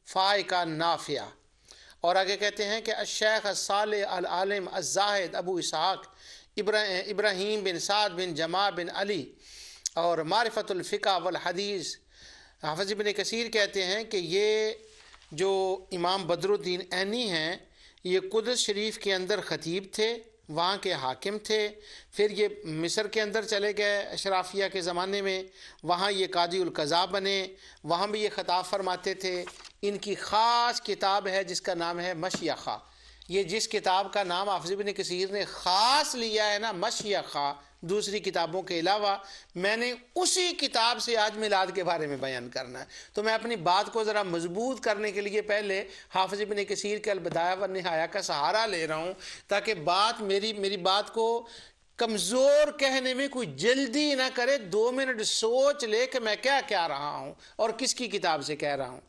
फ़ाइका नाफिया। और आगे कहते हैं कि अश-शेख अस-सालिह अल-आलिम अज़-ज़ाहिद अबू इसहाक़ इब्राहीम बिन साद बिन जमा बिन अली और मारिफतुल फ़िक़्ह वल हदीस। हाफ़िज़ इब्न कसीर कहते हैं कि ये जो इमाम बदरुद्दीन ऐनी हैं, ये कुद्स शरीफ के अंदर ख़तीब थे, वहाँ के हाकिम थे। फिर ये मिस्र के अंदर चले गए अशराफिया के ज़माने में, वहाँ ये कादी उल क़ज़ा बने, वहाँ भी ये ख़िताब फरमाते थे। इनकी ख़ास किताब है जिसका नाम है मशयख़ा। ये जिस किताब का नाम हाफ़िज़ इब्न कसीर ने ख़ास लिया है ना, मशयख़ा, दूसरी किताबों के अलावा, मैंने उसी किताब से आज मिलाद के बारे में बयान करना है। तो मैं अपनी बात को ज़रा मजबूत करने के लिए पहले हाफ़िज़ इब्न कसीर के अल-बिदाया व निहाया का सहारा ले रहा हूँ, ताकि बात मेरी बात को कमज़ोर कहने में कोई जल्दी ना करे, 2 मिनट सोच ले कि मैं क्या कह रहा हूँ और किसकी किताब से कह रहा हूँ।